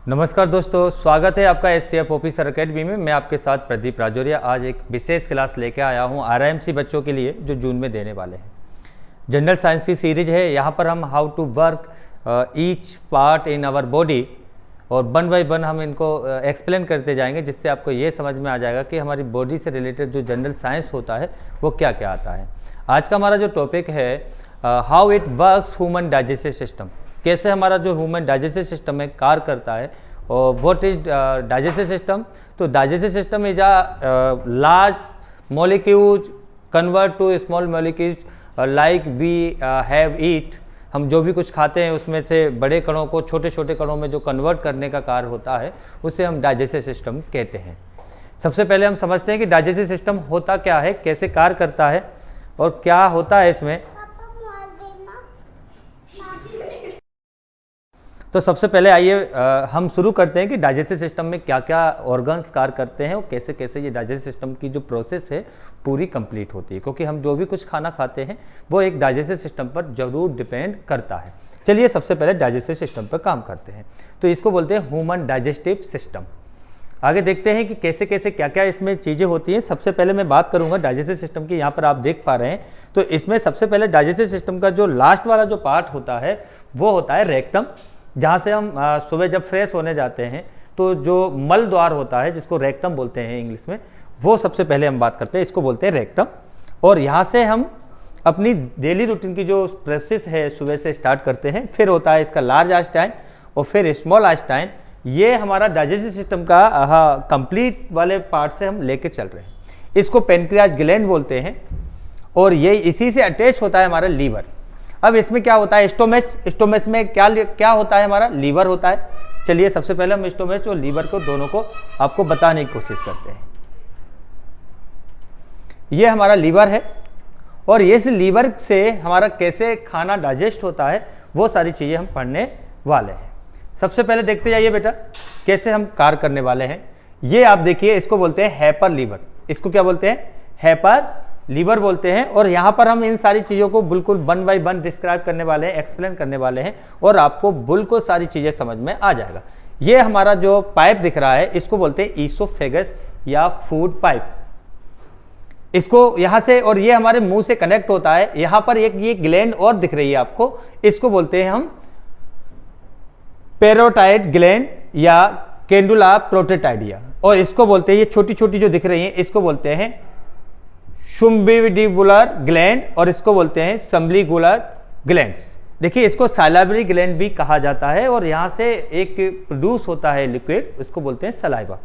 नमस्कार दोस्तों, स्वागत है आपका एचसीएफ ऑफिसर अकेडमी में। मैं आपके साथ प्रदीप राजौरिया आज एक विशेष क्लास लेके आया हूं आरआईएमसी बच्चों के लिए जो जून में देने वाले हैं। जनरल साइंस की सीरीज है। यहां पर हम how to work each part in our body और वन बाय वन हम इनको एक्सप्लेन करते जाएंगे, जिससे आपको ये समझ में आ जाएगा कि हमारी बॉडी से रिलेटेड जो जनरल साइंस होता है वो क्या क्या आता है। आज का हमारा जो टॉपिक है how it works human digestive system, कैसे हमारा जो ह्यूमन डाइजेस्टिव सिस्टम है कार्य करता है। और व्हाट इज डाइजेस्टिव सिस्टम? तो digestive system is a large molecules convert to small molecules like we have eat. हम जो भी कुछ खाते हैं उसमें से बड़े कणों को छोटे छोटे कणों में जो कन्वर्ट करने का कार्य होता है उसे हम डाइजेस्टिव सिस्टम कहते हैं। सबसे पहले हम समझते हैं कि डाइजेस्टिव सिस्टम होता क्या है, कैसे कार्य करता है और क्या होता है इसमें। तो सबसे पहले आइए हम शुरू करते हैं कि डाइजेस्टिव सिस्टम में क्या क्या ऑर्गन्स कार्य करते हैं और कैसे कैसे ये डाइजेस्टिव सिस्टम की जो प्रोसेस है पूरी कंप्लीट होती है, क्योंकि हम जो भी कुछ खाना खाते हैं वो एक डाइजेस्टिव सिस्टम पर जरूर डिपेंड करता है। चलिए सबसे पहले डाइजेस्टिव सिस्टम पर काम करते हैं, तो इसको बोलते हैं ह्यूमन डाइजेस्टिव सिस्टम। आगे देखते हैं कि कैसे कैसे क्या क्या इसमें चीज़ें होती हैं। सबसे पहले मैं बात करूंगा डाइजेस्टिव सिस्टम की। यहाँ पर आप देख पा रहे हैं तो इसमें सबसे पहले डाइजेस्टिव सिस्टम का जो लास्ट वाला जो पार्ट होता है वो होता है रेक्टम, जहाँ से हम सुबह जब फ्रेश होने जाते हैं तो जो मल द्वार होता है जिसको रेक्टम बोलते हैं इंग्लिश में, वो सबसे पहले हम बात करते हैं, इसको बोलते हैं रेक्टम। और यहाँ से हम अपनी डेली रूटीन की जो प्रोसेस है सुबह से स्टार्ट करते हैं। फिर होता है इसका लार्ज आइंस्टाइन और फिर स्मॉल आइंस्टाइन। ये हमारा डाइजेस्टिव सिस्टम का कंप्लीट वाले पार्ट से हम लेके चल रहे हैं। इसको पेनक्रियाज ग्लैंड बोलते हैं और ये इसी से अटैच होता है हमारा लीवर। अब इसमें क्या होता है, स्टोमच में क्या होता है, हमारा लीवर होता है। चलिए सबसे पहले हम स्टोमच और लीवर को दोनों को आपको बताने की कोशिश करते हैं। ये हमारा लीवर है और इस लीवर से हमारा कैसे खाना डाइजेस्ट होता है वो सारी चीजें हम पढ़ने वाले हैं। सबसे पहले देखते जाइए बेटा कैसे हम कार्य करने वाले हैं। ये आप देखिए, इसको बोलते हैं हैपर लीवर। इसको क्या बोलते हैं? हैपर लीवर बोलते हैं। और यहाँ पर हम इन सारी चीज़ों को बिल्कुल वन बाय वन डिस्क्राइब करने वाले हैं, एक्सप्लेन करने वाले हैं और आपको बिल्कुल सारी चीज़ें समझ में आ जाएगा। ये हमारा जो पाइप दिख रहा है इसको बोलते हैं ईसोफेगस या फूड पाइप। इसको यहाँ से, और ये हमारे मुंह से कनेक्ट होता है। यहाँ पर एक ये ग्लैंड और दिख रही है आपको, इसको बोलते हैं हम पैरोटाइड ग्लैंड या कैंडुला प्रोटेटाइडिया। और इसको बोलते हैं, ये छोटी छोटी जो दिख रही है इसको बोलते हैं शुम्बिडिबुलर ग्लैंड और इसको बोलते हैं सम्बलीगुलर ग्लैंड्स। देखिए इसको सलाइवरी ग्लैंड भी कहा जाता है और यहाँ से एक प्रोड्यूस होता है लिक्विड, उसको बोलते हैं सलाइवा।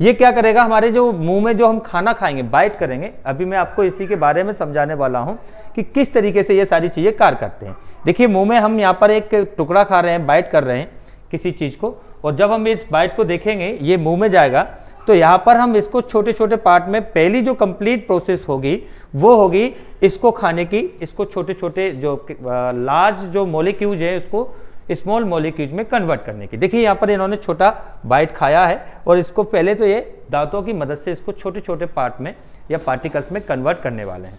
ये क्या करेगा, हमारे जो मुंह में जो हम खाना खाएंगे, बाइट करेंगे, अभी मैं आपको इसी के बारे में समझाने वाला हूँ कि किस तरीके से ये सारी चीज़ें कार्य करते हैं। देखिए मुंह में हम यहाँ पर एक टुकड़ा खा रहे हैं, बाइट कर रहे हैं किसी चीज़ को, और जब हम इस बाइट को देखेंगे ये मुंह में जाएगा तो यहाँ पर हम इसको छोटे छोटे पार्ट में, पहली जो कंप्लीट प्रोसेस होगी वो होगी इसको खाने की। इसको छोटे छोटे जो लार्ज जो मॉलिक्यूल्स है उसको स्मॉल मॉलिक्यूल्स में कन्वर्ट करने की। देखिए यहाँ पर इन्होंने छोटा बाइट खाया है और इसको पहले तो ये दांतों की मदद से इसको छोटे छोटे पार्ट में या पार्टिकल्स में कन्वर्ट करने वाले हैं।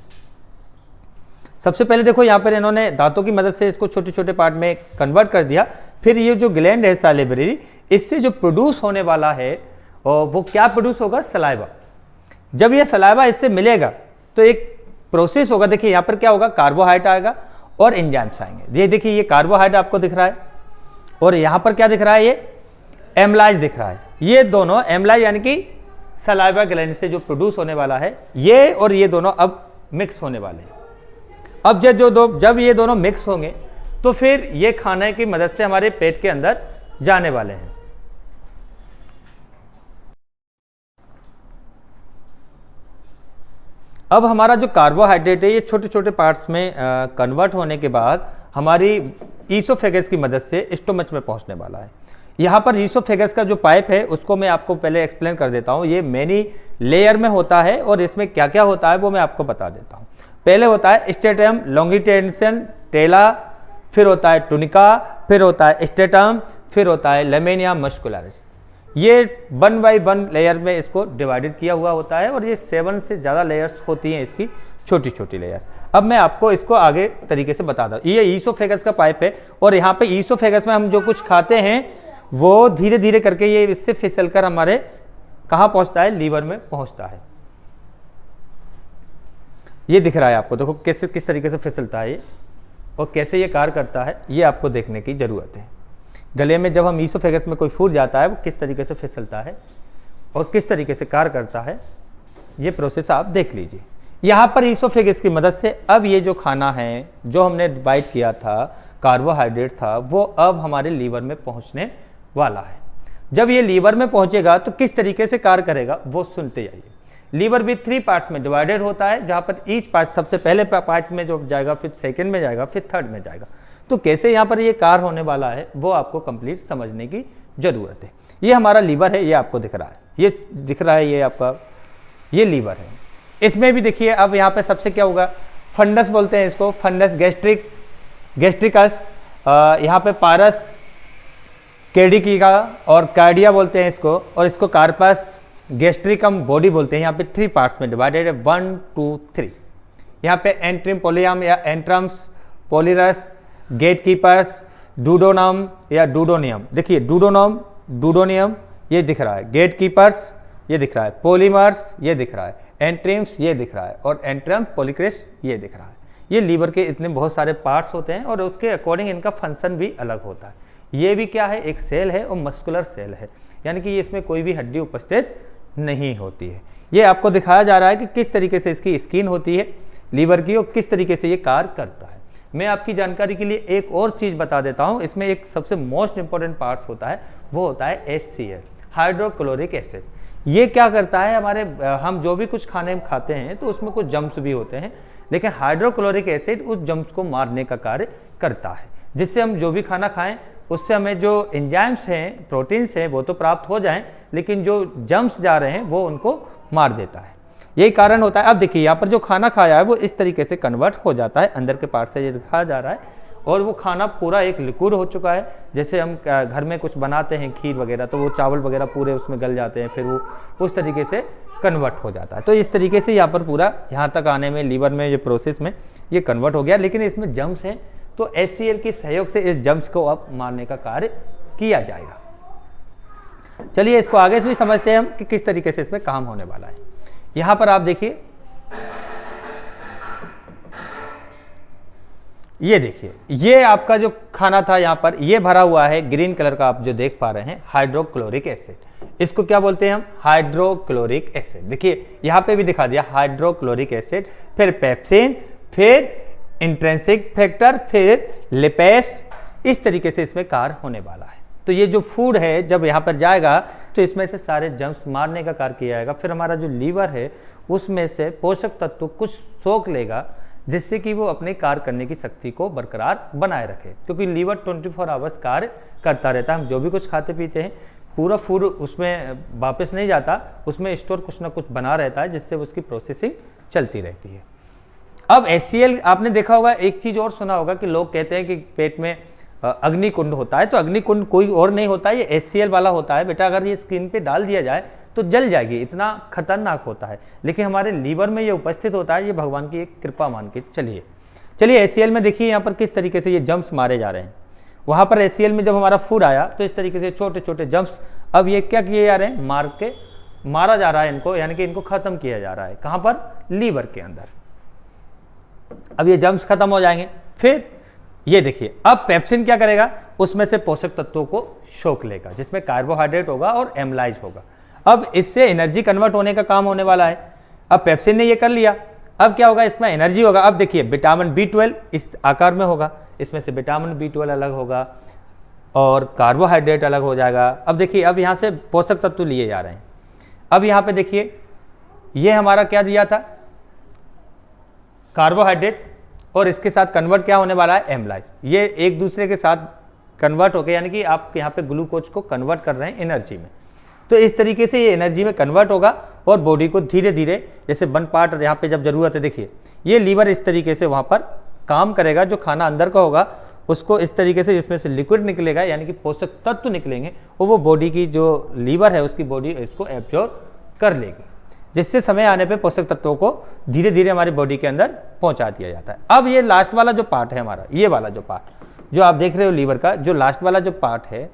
सबसे पहले देखो यहाँ पर इन्होंने दांतों की मदद से इसको छोटे छोटे पार्ट में कन्वर्ट कर दिया। फिर ये जो ग्लैंड है सैलिवरी, इससे जो प्रोड्यूस होने वाला है और वो क्या प्रोड्यूस होगा? सलाइवा। जब ये सलाइवा इससे मिलेगा तो एक प्रोसेस होगा। देखिए यहाँ पर क्या होगा, कार्बोहाइड्रेट आएगा और एंजाइम्स आएंगे। ये देखिए ये कार्बोहाइड्रेट आपको दिख रहा है और यहाँ पर क्या दिख रहा है, ये एमलाइज दिख रहा है। ये दोनों एमलाइज यानी कि सलाइवा ग्लैंड से जो प्रोड्यूस होने वाला है, ये और ये दोनों अब मिक्स होने वाले हैं। अब जब ये दोनों मिक्स होंगे तो फिर ये खाने की मदद से हमारे पेट के अंदर जाने वाले हैं। अब हमारा जो कार्बोहाइड्रेट है ये छोटे छोटे पार्ट्स में कन्वर्ट होने के बाद हमारी ईसोफेगस की मदद से स्टोमच में पहुंचने वाला है। यहाँ पर ईसोफेगस का जो पाइप है उसको मैं आपको पहले एक्सप्लेन कर देता हूँ। ये मैनी लेयर में होता है और इसमें क्या क्या होता है वो मैं आपको बता देता हूँ। पहले होता है स्टेटम लॉन्गिटेंशन टेला, फिर होता है टुनिका, फिर होता है स्टेटम, फिर होता है लेमेनिया मस्कुलरिस। ये वन बाई वन लेयर में इसको डिवाइडेड किया हुआ होता है और ये 7 से ज़्यादा लेयर्स होती हैं इसकी छोटी छोटी लेयर। अब मैं आपको इसको आगे तरीके से बता दूँ। ये ईसोफेगस का पाइप है और यहाँ पे ईसोफेगस में हम जो कुछ खाते हैं वो धीरे धीरे करके ये इससे फिसल कर हमारे कहाँ पहुंचता है, लीवर में पहुंचता है। ये दिख रहा है आपको, देखो कैसे किस तरीके से फिसलता है ये और कैसे ये कार्य करता है, ये आपको देखने की जरूरत है। गले में जब हम ईसोफेगस में कोई फूड जाता है वो किस तरीके से फिसलता है और किस तरीके से कार्य करता है, ये प्रोसेस आप देख लीजिए। यहाँ पर ईसोफेगस की मदद से अब ये जो खाना है जो हमने डिवाइड किया था, कार्बोहाइड्रेट था, वो अब हमारे लीवर में पहुँचने वाला है। जब ये लीवर में पहुँचेगा तो किस तरीके से कार्य करेगा वो सुनते जाइए। लीवर भी 3 पार्ट्स में डिवाइडेड होता है, जहाँ पर ईच पार्ट सबसे पहले पार्ट में जो जाएगा, फिर सेकंड में जाएगा, फिर थर्ड में जाएगा। तो कैसे यहाँ पर ये कार्य होने वाला है वो आपको कंप्लीट समझने की जरूरत है। ये हमारा लीवर है, ये आपको दिख रहा है, ये दिख रहा है, ये आपका ये लीवर है। इसमें भी देखिए अब यहाँ पे सबसे क्या होगा, फंडस बोलते हैं इसको, फंडस गैस्ट्रिकस, यहाँ पे पारस कैडिका और कार्डिया बोलते हैं इसको, और इसको कार्पस गैस्ट्रिकम बॉडी बोलते हैं। यहाँ पे 3 पार्ट्स में डिवाइडेड है, 1 2 3। यहाँ पे एंट्रिम पोलियम या एंट्रम्स, पोलिरस, गेटकीपर्स, डूडोनम या डूडोनियम। देखिए डूडोनियम ये दिख रहा है, गेटकीपर्स ये दिख रहा है, पोलीमर्स ये दिख रहा है, एंट्रीम्स ये दिख रहा है और एंट्रम पोलिक्रिस ये दिख रहा है। ये लीवर के इतने बहुत सारे पार्ट्स होते हैं और उसके अकॉर्डिंग इनका फंक्शन भी अलग होता है। ये भी क्या है, एक सेल है और मस्कुलर सेल है, यानी कि इसमें कोई भी हड्डी उपस्थित नहीं होती है। ये आपको दिखाया जा रहा है कि किस तरीके से इसकी स्किन होती है लीवर की और किस तरीके से ये कार्य करता है। मैं आपकी जानकारी के लिए एक और चीज़ बता देता हूँ, इसमें एक सबसे मोस्ट इंपॉर्टेंट पार्ट्स होता है, वो होता है HCl, हाइड्रोक्लोरिक एसिड। ये क्या करता है, हमारे हम जो भी कुछ खाने में खाते हैं तो उसमें कुछ जम्स भी होते हैं, लेकिन हाइड्रोक्लोरिक एसिड उस जम्स को मारने का कार्य करता है, जिससे हम जो भी खाना खाएं उससे हमें जो एंजाइम्स हैं, प्रोटीन्स हैं, वो तो प्राप्त हो जाएं, लेकिन जो जम्स जा रहे हैं वो उनको मार देता है। यही कारण होता है। अब देखिए यहाँ पर जो खाना खाया है वो इस तरीके से कन्वर्ट हो जाता है, अंदर के पार्ट से ये दिखाया जा रहा है, और वो खाना पूरा एक लिक्विड हो चुका है। जैसे हम घर में कुछ बनाते हैं खीर वगैरह, तो वो चावल वगैरह पूरे उसमें गल जाते हैं, फिर वो उस तरीके से कन्वर्ट हो जाता है। तो इस तरीके से यहाँ पर पूरा यहाँ तक आने में लीवर में ये प्रोसेस में ये कन्वर्ट हो गया, लेकिन इसमें जम्स हैं तो HCl के सहयोग से इस जम्स को अब मारने का कार्य किया जाएगा। चलिए इसको आगे से भी समझते हैं हम कि किस तरीके से इसमें काम होने वाला है। यहाँ पर आप देखिए, ये देखिए, ये आपका जो खाना था यहाँ पर ये भरा हुआ है, ग्रीन कलर का आप जो देख पा रहे हैं, हाइड्रोक्लोरिक एसिड। इसको क्या बोलते हैं हम, हाइड्रोक्लोरिक एसिड। देखिए यहाँ पे भी दिखा दिया, हाइड्रोक्लोरिक एसिड, फिर पेप्सिन, फिर इंट्रिंसिक फैक्टर, फिर लिपेस। इस तरीके से इसमें कार्य होने वाला है। तो ये जो फूड है जब यहाँ पर जाएगा तो इसमें से सारे जम्स मारने का कार्य किया जाएगा। फिर हमारा जो लीवर है उसमें से पोषक तत्व कुछ सोख लेगा, जिससे कि वो अपने कार्य करने की शक्ति को बरकरार बनाए रखे, क्योंकि लीवर 24 आवर्स कार्य करता रहता है। हम जो भी कुछ खाते पीते हैं पूरा फूड उसमें वापस नहीं जाता, उसमें स्टोर कुछ ना कुछ बना रहता है, जिससे उसकी प्रोसेसिंग चलती रहती है। अब HCl आपने देखा होगा, एक चीज और सुना होगा कि लोग कहते हैं कि पेट में अग्निकुंड होता है, तो अग्निकुंड कोई और नहीं होता है, ये HCl वाला होता है। बेटा अगर ये स्किन पे डाल दिया जाए तो जल जाएगी, इतना खतरनाक होता है, लेकिन हमारे लीवर में ये उपस्थित होता है। ये भगवान की एक कृपा मान के चलिए HCl में देखिए यहाँ पर किस तरीके से ये जम्स मारे जा रहे हैं। वहाँ पर HCl में जब हमारा फूड आया तो इस तरीके से छोटे छोटे जम्स अब ये क्या किए जा रहे हैं, मारा जा रहा है इनको, यानी कि इनको खत्म किया जा रहा है। कहाँ पर, लीवर के अंदर। अब ये जम्स खत्म हो जाएंगे, फिर ये देखिए अब पेप्सिन क्या करेगा, उसमें से पोषक तत्वों को सोख लेगा, जिसमें कार्बोहाइड्रेट होगा और एमाइलेज होगा। अब इससे एनर्जी कन्वर्ट होने का काम होने वाला है। अब पेप्सिन ने ये कर लिया, अब क्या होगा, इसमें एनर्जी होगा। अब देखिए विटामिन B12 इस आकार में होगा, इसमें से विटामिन B12 अलग होगा और कार्बोहाइड्रेट अलग हो जाएगा। अब देखिए अब यहाँ से पोषक तत्व लिए जा रहे हैं। अब यहाँ पे देखिए ये हमारा क्या दिया था, कार्बोहाइड्रेट, और इसके साथ कन्वर्ट क्या होने वाला है, एमाइलेज। ये एक दूसरे के साथ कन्वर्ट होकर, यानी कि आप यहाँ पे ग्लूकोज को कन्वर्ट कर रहे हैं एनर्जी में। तो इस तरीके से ये एनर्जी में कन्वर्ट होगा और बॉडी को धीरे धीरे, जैसे वन पार्ट यहाँ पे जब जरूरत है, देखिए ये लीवर इस तरीके से वहाँ पर काम करेगा। जो खाना अंदर का होगा उसको इस तरीके से, जिसमें से लिक्विड निकलेगा, यानी कि पोषक तत्व निकलेंगे, और वो बॉडी की जो लीवर है उसकी बॉडी इसको एब्जॉर्ब कर लेगी, जिससे समय आने पे पोषक तत्वों को धीरे धीरे हमारी बॉडी के अंदर पहुंचा दिया जाता है। अब ये लास्ट वाला जो पार्ट है हमारा, ये वाला जो पार्ट जो आप देख रहे हो लीवर का, जो लास्ट वाला जो पार्ट है,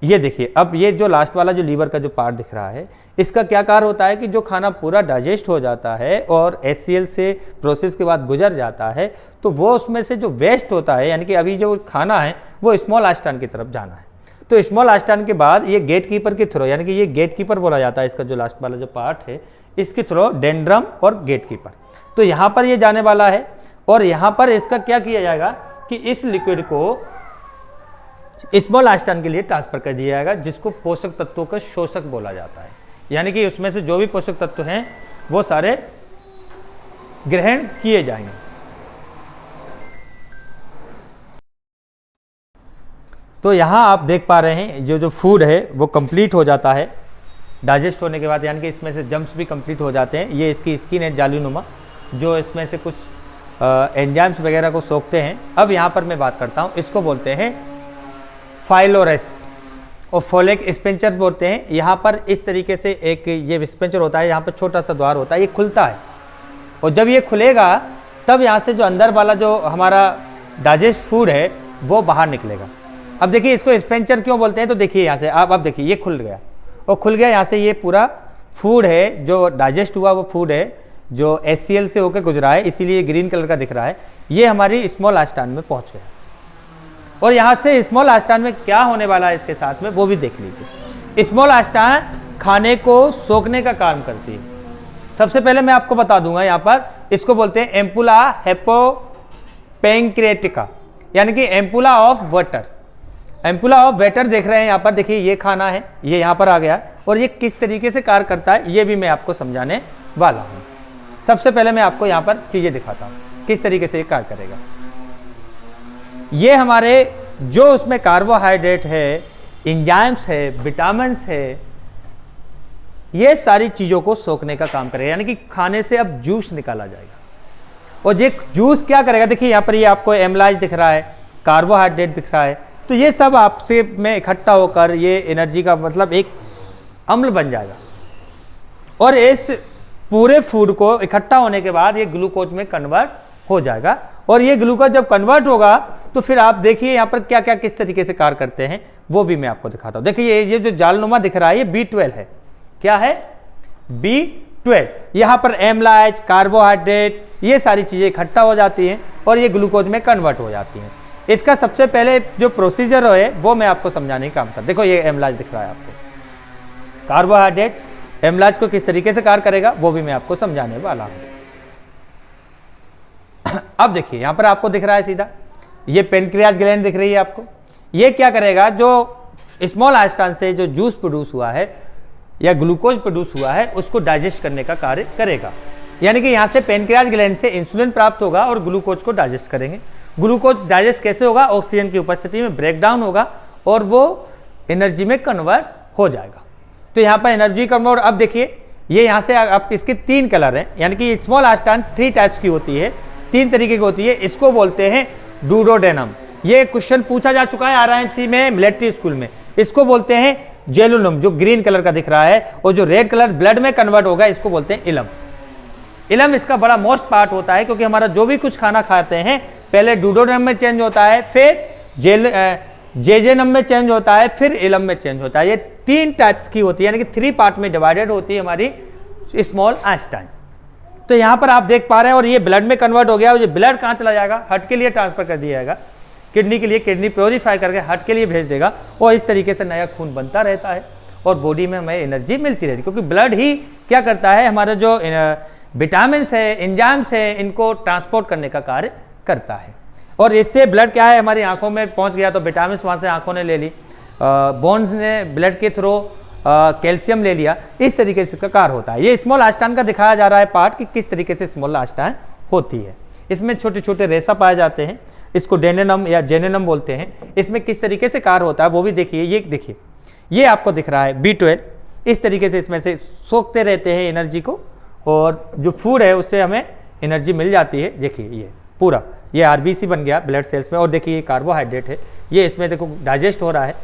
ये देखिए, अब ये जो लास्ट वाला जो लीवर का जो पार्ट दिख रहा है, इसका क्या कार्य होता है कि जो खाना पूरा डाइजेस्ट हो जाता है और HCl से प्रोसेस के बाद गुजर जाता है, तो वो उसमें से जो वेस्ट होता है, यानी कि अभी जो खाना है वो स्मॉल आस्टान की तरफ जाना है। तो स्मॉल आस्टान के बाद ये गेट कीपर के थ्रू, यानी कि ये गेट कीपर बोला जाता है, इसका जो लास्ट वाला जो पार्ट है इसके थ्रू डेंड्रम और गेट कीपर, तो यहाँ पर ये जाने वाला है। और यहाँ पर इसका क्या किया जाएगा कि इस लिक्विड को स्मॉल आस्टान के लिए ट्रांसफर कर दिया जाएगा, जिसको पोषक तत्वों का शोषक बोला जाता है। यानी कि उसमें से जो भी पोषक तत्व हैं वो सारे ग्रहण किए जाएंगे। तो यहाँ आप देख पा रहे हैं जो फूड है वो कंप्लीट हो जाता है डाइजेस्ट होने के बाद, यानी कि इसमें से जम्स भी कंप्लीट हो जाते हैं। ये इसकी स्किन है जालीनुमा, जो इसमें से कुछ एंजाइम्स वगैरह को सोखते हैं। अब यहाँ पर मैं बात करता हूँ, इसको बोलते हैं फाइलोरेस और फोलिक स्पेंचर बोलते हैं। यहाँ पर इस तरीके से एक ये स्पेंचर होता है, यहाँ पर छोटा सा द्वार होता है, ये खुलता है और जब ये खुलेगा तब यहाँ से जो अंदर वाला जो हमारा डाइजेस्ट फूड है वो बाहर निकलेगा। अब देखिए इसको स्पेंचर क्यों बोलते हैं, तो देखिए यहाँ से आप अब देखिए ये खुल गया और खुल गया, यहाँ से ये पूरा फूड है जो डाइजेस्ट हुआ, वो फूड है जो HCl से होकर गुजरा है, इसीलिए ग्रीन कलर का दिख रहा है। ये हमारी स्मॉल आस्टान में पहुँच गया और यहाँ से स्मॉल आस्टान में क्या होने वाला है इसके साथ में वो भी देख लीजिए। स्मॉल आस्टान खाने को सोखने का काम करती है। सबसे पहले मैं आपको बता दूंगा, यहाँ पर इसको बोलते हैं एम्पुला हेपोपेंक्रेटिका, यानी कि ampulla of water. Ampulla of water देख रहे हैं यहाँ पर, देखिए ये खाना है, ये यहाँ पर आ गया और ये किस तरीके से कार्य करता है ये भी मैं आपको समझाने वाला हूँ। सबसे पहले मैं आपको यहाँ पर चीज़ें दिखाता हूँ किस तरीके से ये कार्य करेगा। ये हमारे जो उसमें कार्बोहाइड्रेट है, एंजाइम्स है, विटामिन्स है, ये सारी चीज़ों को सोखने का काम करेगा, यानी कि खाने से अब जूस निकाला जाएगा। और ये जूस क्या करेगा, देखिए यहाँ पर ये आपको एमलाइज दिख रहा है, कार्बोहाइड्रेट दिख रहा है, तो ये सब आपसे में इकट्ठा होकर ये एनर्जी का मतलब एक अम्ल बन जाएगा और इस पूरे फूड को इकट्ठा होने के बाद ये ग्लूकोज में कन्वर्ट हो जाएगा। और ये ग्लूकोज जब कन्वर्ट होगा तो फिर आप देखिए यहाँ पर क्या क्या किस तरीके से कार्य करते हैं वो भी मैं आपको दिखाता हूँ। देखिए ये जो जालनुमा दिख रहा है ये B12 है। क्या है? B12। यहाँ पर एमलाइज, कार्बोहाइड्रेट, ये सारी चीज़ें इकट्ठा हो जाती हैं और ये ग्लूकोज में कन्वर्ट हो जाती हैं। इसका सबसे पहले जो प्रोसीजर है वो मैं आपको समझाने का काम कर। देखो ये एमलाइज दिख रहा है आपको, कार्बोहाइड्रेट एमलाइज को किस तरीके से कार्य करेगा वो भी मैं आपको समझाने वाला हूँ। अब देखिए यहाँ पर आपको दिख रहा है सीधा ये पेनक्रियाज ग्लैंड दिख रही है आपको। ये क्या करेगा, जो स्मॉल आस्टान से जो जूस प्रोड्यूस हुआ है या ग्लूकोज प्रोड्यूस हुआ है उसको डाइजेस्ट करने का कार्य करेगा। यानी कि यहाँ से पेनक्रियाज ग्लैंड से इंसुलिन प्राप्त होगा और ग्लूकोज को डाइजेस्ट करेंगे। ग्लूकोज डाइजेस्ट कैसे होगा? ऑक्सीजन की उपस्थिति में ब्रेक डाउन होगा और वो एनर्जी में कन्वर्ट हो जाएगा। तो यहाँ पर एनर्जी कन्वर्ट, अब देखिए ये यहाँ से आप इसके 3 कलर हैं, यानी कि स्मॉल आस्टान 3 टाइप्स की होती है, 3 तरीके की होती है। इसको बोलते हैं डूडोडेनम। ये क्वेश्चन पूछा जा चुका है RIMC में, मिलिट्री स्कूल में। इसको बोलते हैं जेलुनम, जो ग्रीन कलर का दिख रहा है, और जो रेड कलर ब्लड में कन्वर्ट होगा इसको बोलते हैं इलम। इलम इसका बड़ा मोस्ट पार्ट होता है, क्योंकि हमारा जो भी कुछ खाना खाते हैं पहले डूडोडेनम में चेंज होता है, फिर जेजेनम में चेंज होता है, फिर इलम में चेंज होता है। ये 3 टाइप्स की होती है, यानी कि 3 पार्ट में डिवाइडेड होती है हमारी स्मॉल आस्टाइन। तो यहाँ पर आप देख पा रहे हैं, और ये ब्लड में कन्वर्ट हो गया और ये ब्लड कहाँ चला जाएगा? हार्ट के लिए ट्रांसफर कर दिया जाएगा, किडनी के लिए, किडनी प्योरीफाई करके हार्ट के लिए भेज देगा और इस तरीके से नया खून बनता रहता है और बॉडी में हमें एनर्जी मिलती रहती है, क्योंकि ब्लड ही क्या करता है, हमारा जो विटामिन है, एंजाइम्स है, इनको ट्रांसपोर्ट करने का कार्य करता है। और इससे ब्लड क्या है, हमारी आंखों में पहुंच गया तो विटामिन वहाँ से आंखों ने ले ली, बोन्स ने ब्लड के थ्रू कैल्शियम ले लिया, इस तरीके से इसका कार्य होता है। ये स्मॉल आस्टान का दिखाया जा रहा है पार्ट कि किस तरीके से स्मॉल आस्टान होती है। इसमें छोटे छोटे रेशा पाए जाते हैं, इसको डेनेनम या जेनेनम बोलते हैं। इसमें किस तरीके से कार्य होता है वो भी देखिए। ये देखिए, ये आपको दिख रहा है B12, इस तरीके से इसमें से सोखते रहते हैं एनर्जी को, और जो फूड है उससे हमें एनर्जी मिल जाती है। देखिए ये पूरा ये RBC बन गया ब्लड सेल्स में, और देखिए ये कार्बोहाइड्रेट है, ये इसमें देखो डाइजेस्ट हो रहा है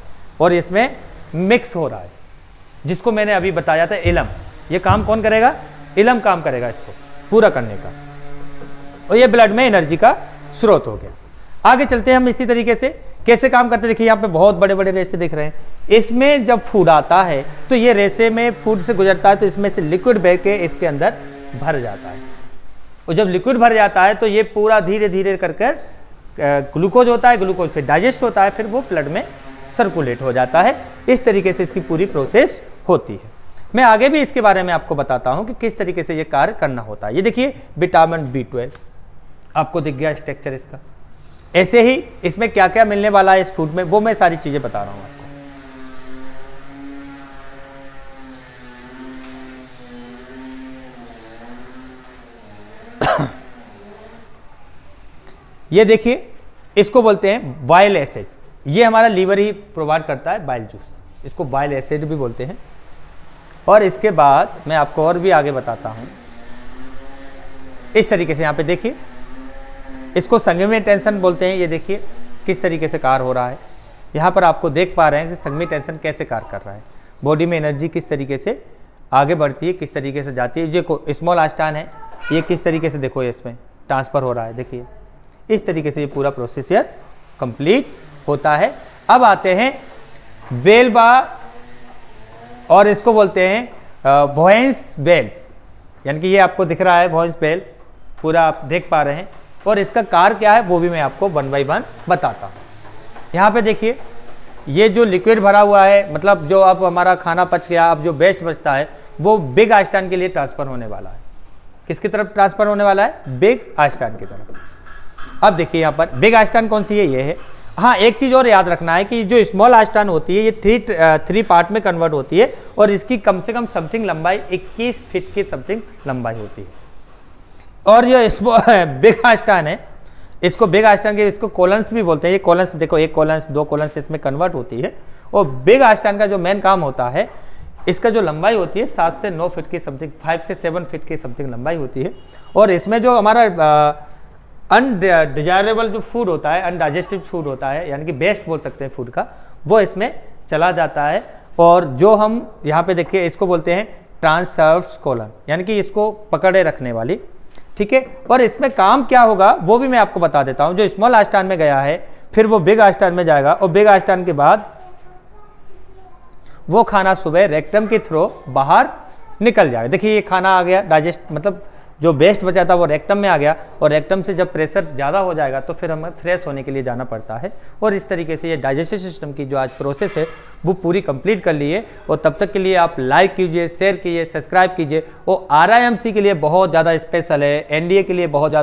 और इसमें मिक्स हो रहा है, जिसको मैंने अभी बताया था इलम। ये काम कौन करेगा? इलम काम करेगा इसको पूरा करने का, और ये ब्लड में एनर्जी का स्रोत हो गया। आगे चलते हैं हम इसी तरीके से कैसे काम करते हैं, देखिए यहाँ पे बहुत बड़े बड़े रेसे दिख रहे हैं। इसमें जब फूड आता है तो ये रेसे में फूड से गुजरता है तो इसमें से लिक्विड बह के इसके अंदर भर जाता है, और जब लिक्विड भर जाता है तो ये पूरा धीरे धीरे कर ग्लूकोज होता है, ग्लूकोज फिर डाइजेस्ट होता है, फिर वो ब्लड में सर्कुलेट हो जाता है। इस तरीके से इसकी पूरी प्रोसेस होती है। मैं आगे भी इसके बारे में आपको बताता हूं कि किस तरीके से ये कार्य करना होता है। ये देखिए विटामिन B12 आपको दिख गया स्ट्रक्चर इसका। ऐसे ही इसमें क्या क्या मिलने वाला है इस फूड में, वो मैं सारी चीजें बता रहा हूं आपको। ये देखिए, इसको बोलते हैं बाइल एसिड। ये हमारा लीवर ही प्रोवाइड करता है बाइल जूस, इसको बाइल एसिड भी बोलते हैं। और इसके बाद मैं आपको और भी आगे बताता हूं। इस तरीके से यहाँ पे देखिए, इसको संगमी टेंशन बोलते हैं। ये देखिए किस तरीके से कार्य हो रहा है। यहाँ पर आपको देख पा रहे हैं कि संगमी टेंशन कैसे कार्य कर रहा है, बॉडी में एनर्जी किस तरीके से आगे बढ़ती है, किस तरीके से जाती है। देखो स्मॉल आस्टान है, ये किस तरीके से देखो इसमें ट्रांसफर हो रहा है। देखिए इस तरीके से ये पूरा प्रोसीजर कंप्लीट होता है। अब आते हैं वेल्वा, और इसको बोलते हैं वॉइस वेल, यानी कि ये आपको दिख रहा है वॉइस वेल, पूरा आप देख पा रहे हैं। और इसका कार्य क्या है वो भी मैं आपको 1 बाय 1 बताता हूँ। यहाँ पे देखिए, ये जो लिक्विड भरा हुआ है, मतलब जो अब हमारा खाना पच गया, अब जो वेस्ट बचता है वो बिग आस्टान के लिए ट्रांसफर होने वाला है। किसकी तरफ ट्रांसफर होने वाला है? बिग आस्टान की तरफ। अब देखिए यहाँ पर बिग आस्टान कौन सी है, ये है। हाँ, एक चीज़ और याद रखना है कि जो स्मॉल आस्टान होती है ये थ्री पार्ट में कन्वर्ट होती है, और इसकी कम से कम समथिंग लंबाई 21 फीट की समथिंग लंबाई होती है। और ये बिग आस्टान है, इसको बिग आस्टान के इसको कोलन्स भी बोलते हैं। ये कोलन्स देखो, एक कोलन्स, 2 कोलन्स इसमें कन्वर्ट होती है। और बिग आस्टान का जो मेन काम होता है, इसका जो लंबाई होती है 7 से 9 फीट की समथिंग, 5 से 7 फीट की समथिंग लंबाई होती है। और इसमें जो हमारा अनडिजायरेबल जो फूड होता है, अनडाइजेस्टिव फूड होता है, यानी कि बेस्ट बोल सकते हैं फूड का, वो इसमें चला जाता है। और जो हम यहाँ पे देखिए, इसको बोलते हैं ट्रांसवर्स कोलन, यानी कि इसको पकड़े रखने वाली, ठीक है। और इसमें काम क्या होगा वो भी मैं आपको बता देता हूँ। जो स्मॉल आस्टान में गया है, फिर वो बिग आस्टान में जाएगा, और बिग आस्टान के बाद वो खाना सुबह रेक्टम के थ्रू बाहर निकल जाएगा। देखिए ये खाना आ गया डाइजेस्ट, मतलब जो वेस्ट बचा था वो रेक्टम में आ गया, और रेक्टम से जब प्रेशर ज़्यादा हो जाएगा तो फिर हमें फ्रेश होने के लिए जाना पड़ता है। और इस तरीके से ये डाइजेस्टिव सिस्टम की जो आज प्रोसेस है वो पूरी कंप्लीट कर लिए। और तब तक के लिए आप लाइक कीजिए, शेयर कीजिए, सब्सक्राइब कीजिए। और RIMC के लिए बहुत ज़्यादा स्पेशल है, NDA के लिए बहुत ज़्यादा